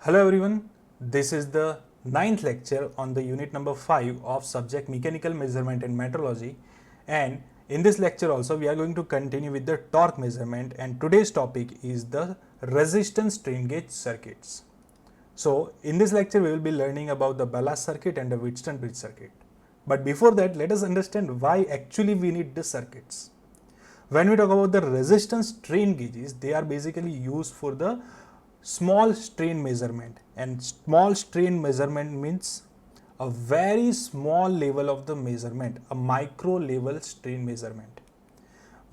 Hello everyone, this is the ninth lecture on the unit number 5 of subject mechanical measurement and metrology, and in this lecture also we are going to continue with the torque measurement, and today's topic is the resistance strain gauge circuits. So in this lecture we will be learning about the ballast circuit and the Wheatstone bridge circuit. But before that, let us understand why actually we need the circuits. When we talk about the resistance strain gauges, they are basically used for the small strain measurement, and small strain measurement means a very small level of the measurement, a micro level strain measurement.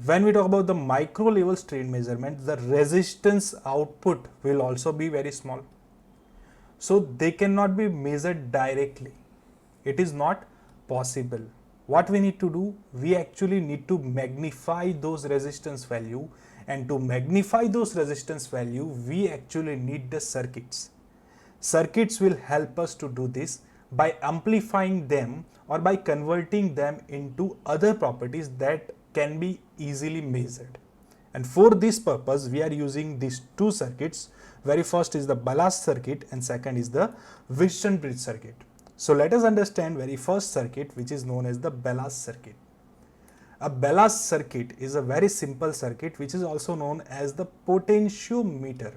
When we talk about the micro level strain measurement, the resistance output will also be very small, so they cannot be measured directly. It is not possible. What we need to do, we actually need to magnify those resistance value, and to magnify those resistance value we actually need the circuits. Circuits will help us to do this by amplifying them or by converting them into other properties that can be easily measured. And for this purpose we are using these two circuits. Very first is the ballast circuit and second is the Wheatstone bridge circuit. So let us understand very first circuit, which is known as the ballast circuit. A ballast circuit is a very simple circuit which is also known as the potentiometer,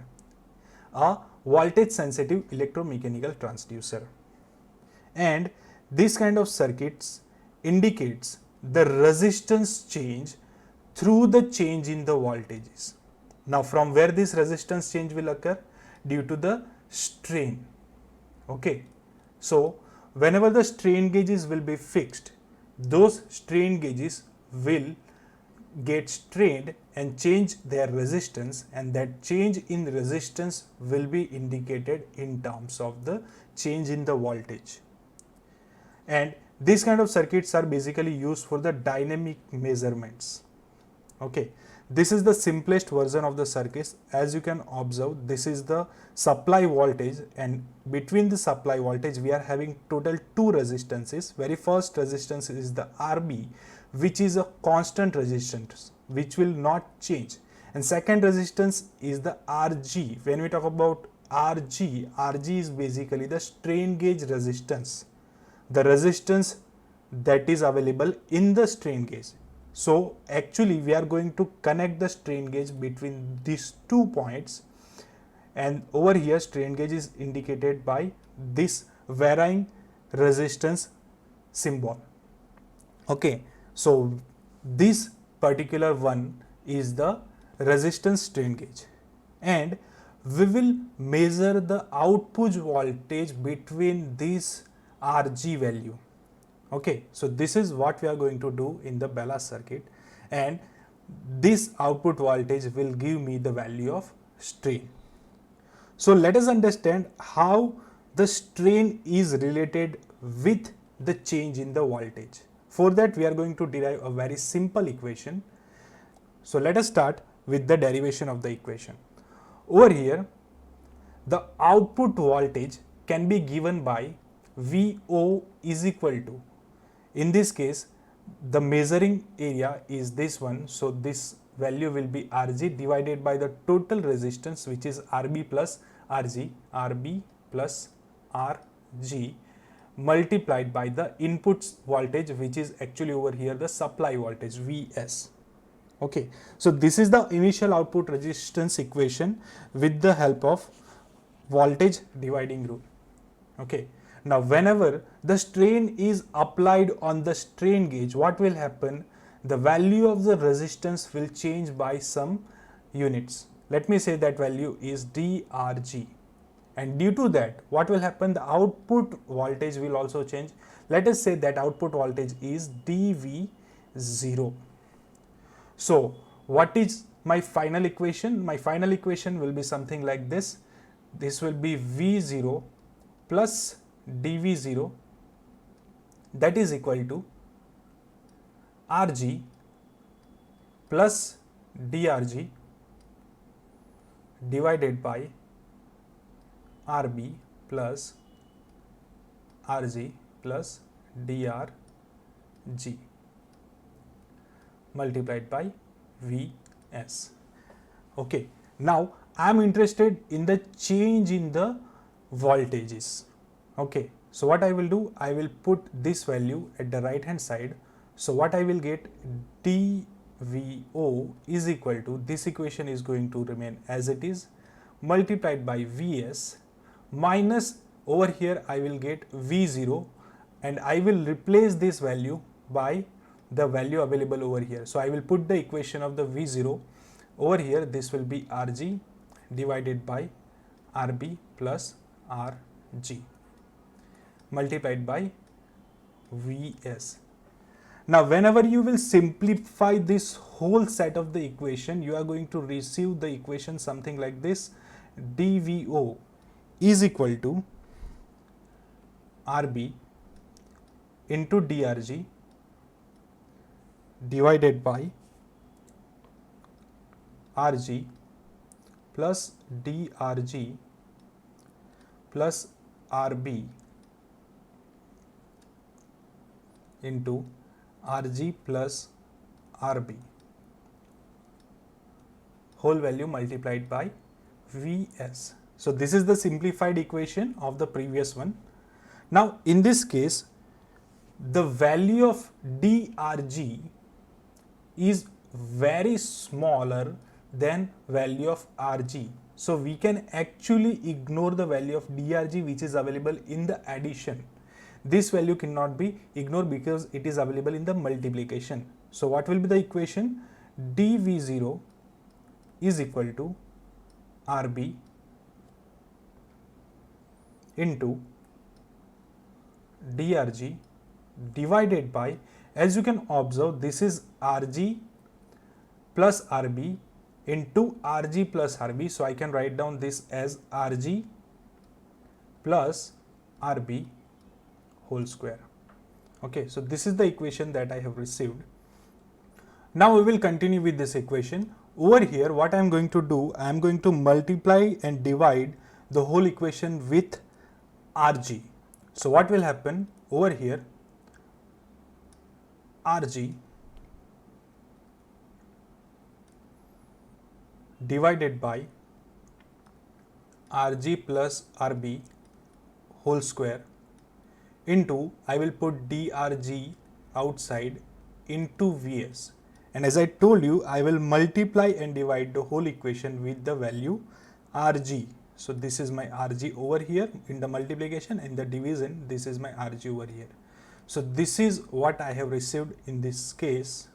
a voltage sensitive electromechanical transducer. And this kind of circuits indicates the resistance change through the change in the voltages. Now from where this resistance change will occur? Due to the strain. Okay. So whenever the strain gauges will be fixed, those strain gauges will get strained and change their resistance, and that change in resistance will be indicated in terms of the change in the voltage. And these kind of circuits are basically used for the dynamic measurements. Okay, this is the simplest version of the circuit. As you can observe, this is the supply voltage, and between the supply voltage we are having total two resistances. Very first resistance is the RB, which is a constant resistance which will not change, and second resistance is the RG. When we talk about RG is basically the strain gauge resistance, the resistance that is available in the strain gauge. So actually we are going to connect the strain gauge between these 2 points, and over here strain gauge is indicated by this varying resistance symbol. Okay, so this particular one is the resistance strain gauge, and we will measure the output voltage between this RG value. Okay, so this is what we are going to do in the ballast circuit, and this output voltage will give me the value of strain. So let us understand how the strain is related with the change in the voltage. For that we are going to derive a very simple equation. So let us start with the derivation of the equation. Over here the output voltage can be given by VO is equal to, in this case the measuring area is this one, so this value will be RG divided by the total resistance, which is RB plus RG, RB plus RG, multiplied by the input voltage, which is actually over here the supply voltage Vs. Okay, so this is the initial output resistance equation with the help of voltage dividing rule. Okay, now whenever the strain is applied on the strain gauge, what will happen? The value of the resistance will change by some units. Let me say that value is DRG, and due to that what will happen? The output voltage will also change. Let us say that output voltage is dV0. So what is my final equation? My final equation will be something like this. This will be V0 plus dV0, that is equal to RG plus DRG divided by RB plus RG plus DRG multiplied by Vs. Okay, now I am interested in the change in the voltages. Okay, so what I will do, I will put this value at the right hand side. So what I will get, dVo is equal to, this equation is going to remain as it is, multiplied by Vs minus, over here I will get V0, and I will replace this value by the value available over here. So I will put the equation of the V0 over here. This will be Rg divided by Rb plus Rg multiplied by Vs. Now whenever you will simplify this whole set of the equation, you are going to receive the equation something like this: dVo is equal to Rb into drg divided by Rg plus drg plus Rb into Rg plus Rb, whole value multiplied by Vs. So this is the simplified equation of the previous one. Now in this case, the value of drg is very smaller than value of Rg. So we can actually ignore the value of drg which is available in the addition. This value cannot be ignored because it is available in the multiplication. So what will be the equation? dV0 is equal to Rb into drg divided by, as you can observe, this is Rg plus Rb into Rg plus Rb. So I can write down this as Rg plus Rb whole square. Okay, so this is the equation that I have received. Now we will continue with this equation. Over here, what I am going to do, I am going to multiply and divide the whole equation with Rg. So what will happen over here? Rg divided by Rg plus Rb whole square into, I will put drg outside, into Vs, and as I told you, I will multiply and divide the whole equation with the value Rg. So this is my Rg over here in the multiplication, and the division, this is my Rg over here. So this is what I have received in this case,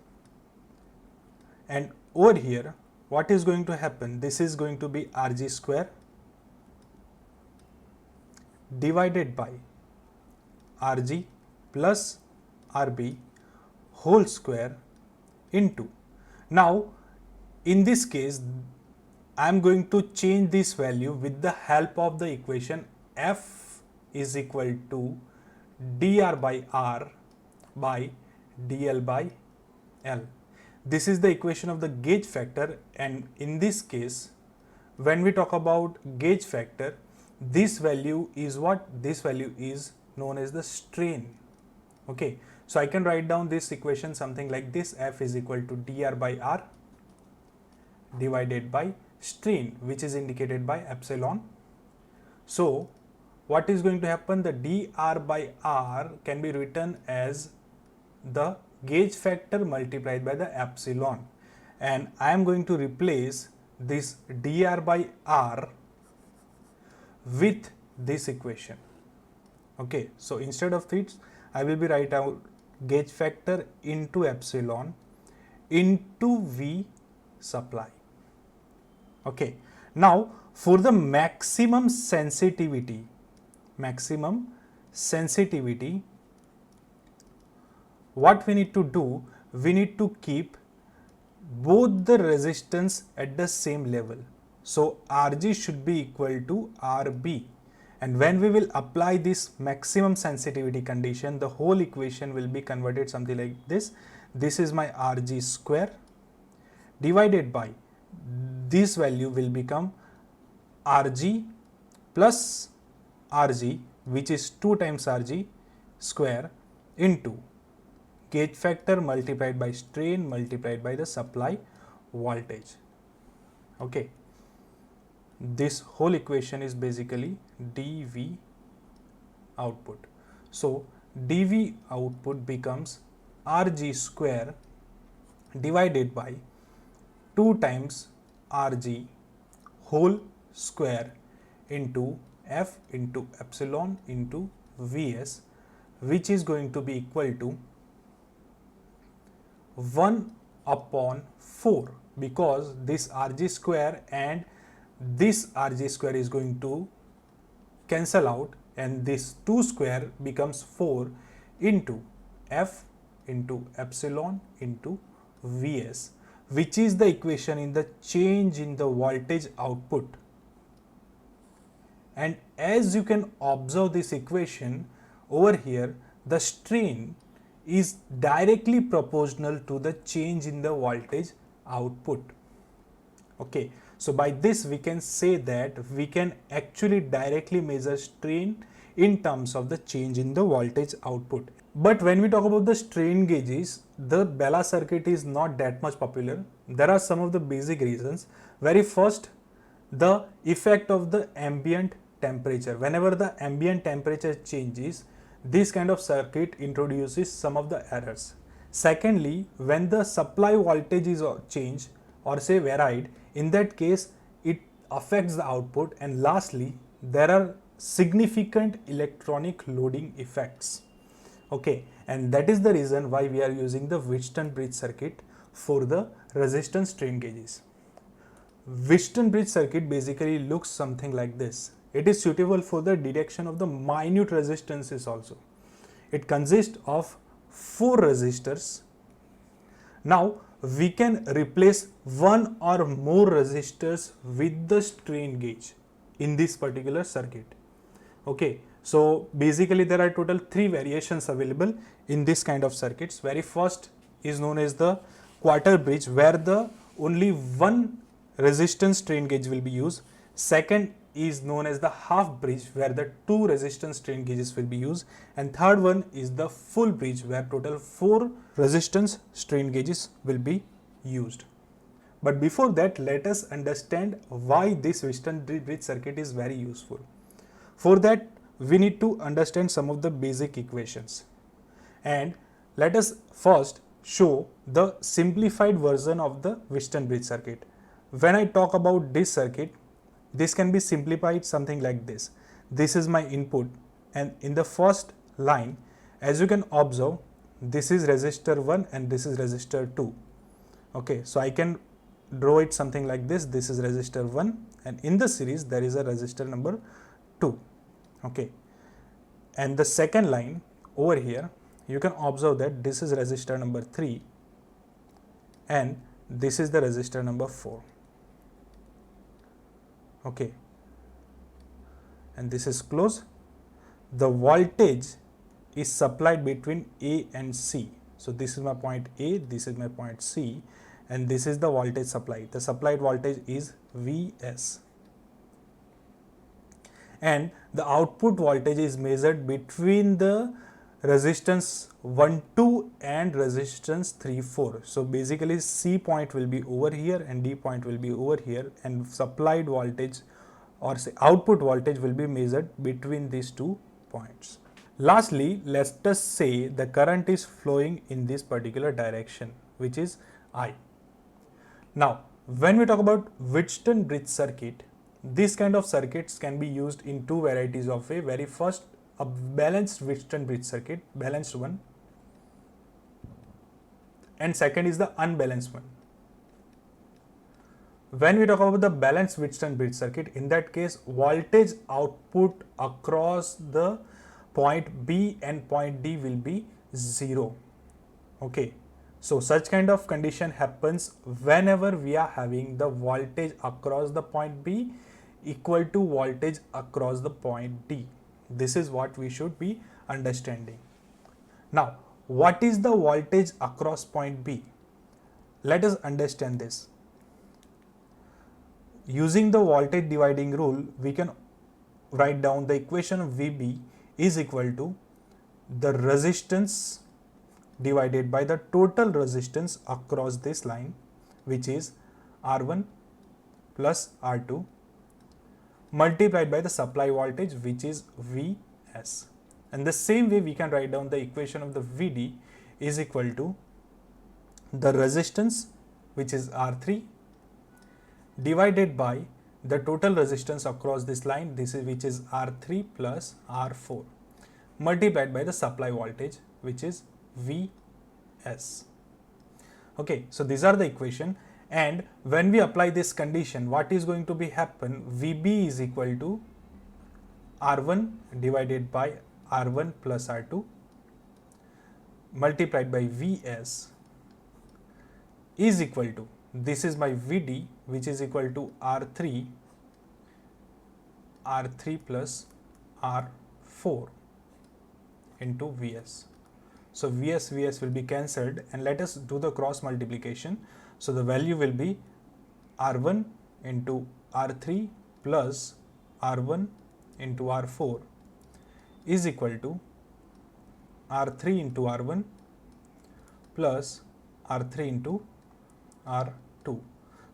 and over here what is going to happen? This is going to be Rg square divided by Rg plus Rb whole square into, now in this case I am going to change this value with the help of the equation f is equal to dr by r by dl by l. This is the equation of the gauge factor, and in this case when we talk about gauge factor, this value is what? This value is known as the strain. Okay, so I can write down this equation something like this: f is equal to dr by r divided by strain, which is indicated by epsilon. So what is going to happen? The dr by r can be written as the gauge factor multiplied by the epsilon, and I am going to replace this dr by r with this equation. Okay, so instead of this, I will be write out gauge factor into epsilon into V supply. Okay, now for the maximum sensitivity, what we need to do? We need to keep both the resistance at the same level. So Rg should be equal to Rb, and when we will apply this maximum sensitivity condition, the whole equation will be converted something like this. This is my Rg square divided by, this value will become Rg plus Rg, which is 2 times Rg square, into gauge factor multiplied by strain multiplied by the supply voltage. Okay. this whole equation is basically dV output. So dV output becomes Rg square divided by 2 times Rg whole square into F into epsilon into Vs, which is going to be equal to 1 upon 4, because this Rg square and this Rg square is going to cancel out, and this 2 square becomes 4 into F into epsilon into Vs, which is the equation in the change in the voltage output. And as you can observe this equation over here, the strain is directly proportional to the change in the voltage output. Okay, so by this we can say that we can actually directly measure strain in terms of the change in the voltage output. But when we talk about the strain gauges, the Bella circuit is not that much popular. There are some of the basic reasons. Very first, the effect of the ambient temperature. Whenever the ambient temperature changes, this kind of circuit introduces some of the errors. Secondly, when the supply voltage is changed or say varied, in that case it affects the output. And lastly, there are significant electronic loading effects. Okay, and that is the reason why we are using the Wheatstone bridge circuit for the resistance strain gauges. Wheatstone bridge circuit basically looks something like this. It is suitable for the detection of the minute resistances also. It consists of 4 resistors. Now we can replace one or more resistors with the strain gauge in this particular circuit. Okay, so basically there are total 3 variations available in this kind of circuits. Very first is known as the quarter bridge, where the only one resistance strain gauge will be used. Second is known as the half bridge, where the 2 resistance strain gauges will be used. And third one is the full bridge, where total 4 resistance strain gauges will be used. But before that, let us understand why this Wheatstone bridge circuit is very useful. For that, we need to understand some of the basic equations. And let us first show the simplified version of the Wheatstone bridge circuit. When I talk about this circuit, this can be simplified something like this. This is my input, and in the first line, as you can observe, this is resistor 1 and this is resistor 2. Okay, so I can draw it something like this. This is resistor 1, and in the series there is a resistor number 2. Okay, and the second line over here, you can observe that this is resistor number 3 and this is the resistor number 4. Okay, and this is closed. The voltage is supplied between A and C. So this is my point A, this is my point C, and this is the voltage supply. The supplied voltage is Vs. And the output voltage is measured between the resistance 1, 2 and resistance 3, 4. So basically C point will be over here and D point will be over here, and supplied voltage or say output voltage will be measured between these 2 points. Lastly, let us say the current is flowing in this particular direction, which is I. Now, when we talk about Wheatstone bridge circuit, this kind of circuits can be used in 2 varieties of way. Very first, a balanced Wheatstone bridge circuit, balanced one, and second is the unbalanced one. When we talk about the balanced Wheatstone bridge circuit, in that case, voltage output across the point B and point D will be 0. Okay, so such kind of condition happens whenever we are having the voltage across the point B equal to voltage across the point D. This is what we should be understanding. Now, what is the voltage across point B? Let us understand this. Using the voltage dividing rule, we can write down the equation of VB is equal to the resistance divided by the total resistance across this line, which is R1 plus R2 multiplied by the supply voltage, which is Vs. And the same way we can write down the equation of the Vd is equal to the resistance, which is R3, divided by the total resistance across this line, which is R3 plus R4, multiplied by the supply voltage, which is Vs. Okay, so these are the equation, and when we apply this condition, what is going to be happen? Vb is equal to R1 divided by R1 plus R2 multiplied by Vs is equal to, this is my Vd, which is equal to R3 plus R4 into Vs. So Vs will be cancelled, and let us do the cross multiplication. So the value will be R1 into R3 plus R1 into R4 is equal to R3 into R1 plus R3 into R2.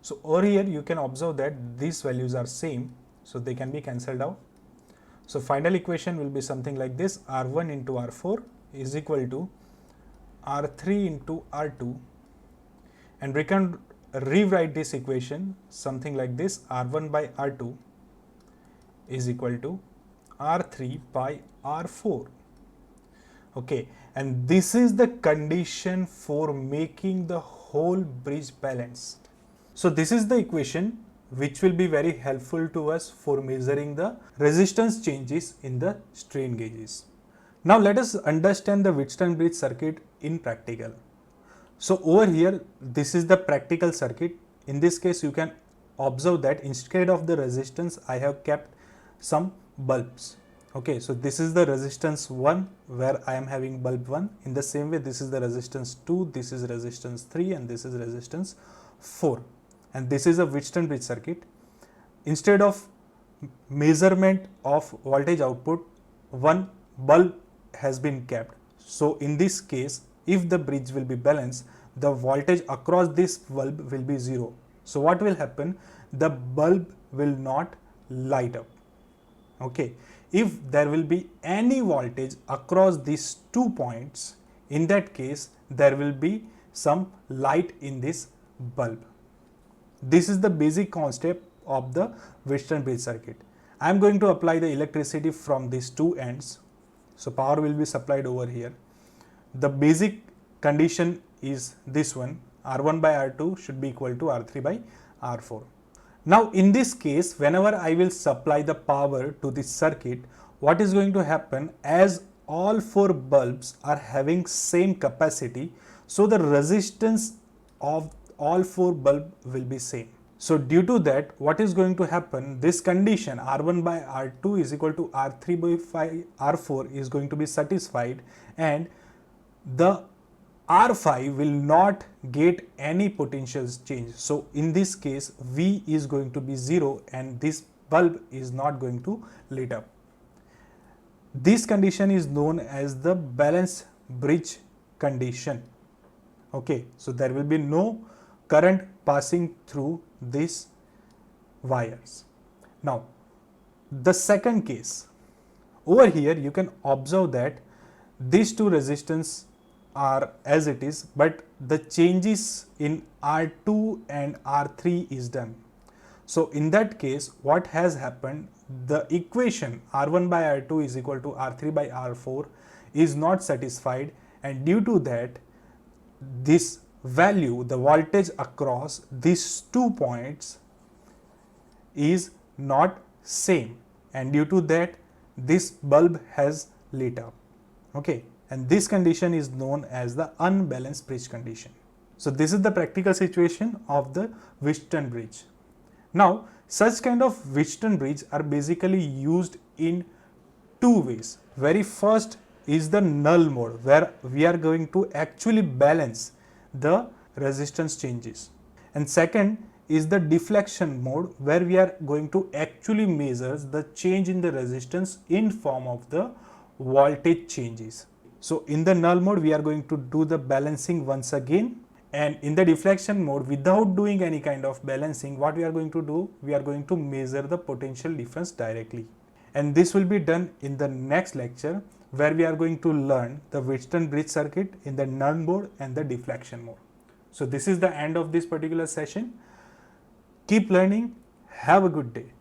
So over here you can observe that these values are same, so they can be cancelled out. So final equation will be something like this: R1 into R4 is equal to R3 into R2, and we can rewrite this equation something like this: R1 by R2 is equal to R3 by R4. Okay, and this is the condition for making the whole bridge balanced. So this is the equation which will be very helpful to us for measuring the resistance changes in the strain gauges. Now let us understand the Wheatstone bridge circuit in practical. So over here, this is the practical circuit. In this case, you can observe that instead of the resistance, I have kept some bulbs. Okay, so this is the resistance 1 where I am having bulb 1. In the same way, this is the resistance 2, this is resistance 3, and this is resistance 4. And this is a Wheatstone bridge circuit. Instead of measurement of voltage output, one bulb has been kept. So in this case, if the bridge will be balanced, the voltage across this bulb will be 0. So what will happen? The bulb will not light up. Okay. If there will be any voltage across these 2 points, in that case, there will be some light in this bulb. This is the basic concept of the Wheatstone bridge circuit. I am going to apply the electricity from these two ends. So power will be supplied over here. The basic condition is this one: R1 by R2 should be equal to R3 by R4. Now in this case, whenever I will supply the power to this circuit, what is going to happen? As all 4 bulbs are having same capacity, so the resistance of all 4 bulbs will be same. So due to that, what is going to happen? This condition R1 by R2 is equal to R3 by R4 is going to be satisfied, and the R5 will not get any potential change. So in this case, V is going to be 0 and this bulb is not going to light up. This condition is known as the balanced bridge condition. Okay, so there will be no current passing through these wires. Now, the second case, over here you can observe that these two resistance are as it is, but the changes in R2 and R3 is done. So in that case, what has happened? The equation R1 by R2 is equal to R3 by R4 is not satisfied, and due to that, this value, the voltage across these 2 points is not same, and due to that, this bulb has lit up. Okay, and this condition is known as the unbalanced bridge condition. So this is the practical situation of the Wheatstone bridge. Now, such kind of Wheatstone bridge are basically used in 2 ways. Very first is the null mode, where we are going to actually balance the resistance changes, and second is the deflection mode, where we are going to actually measure the change in the resistance in form of the voltage changes. So in the null mode, we are going to do the balancing once again, And in the deflection mode, without doing any kind of balancing, what we are going to do, we are going to measure the potential difference directly. And this will be done in the next lecture, where we are going to learn the Wheatstone bridge circuit in the null mode and the deflection mode. So this is the end of this particular session. Keep learning. Have a good day.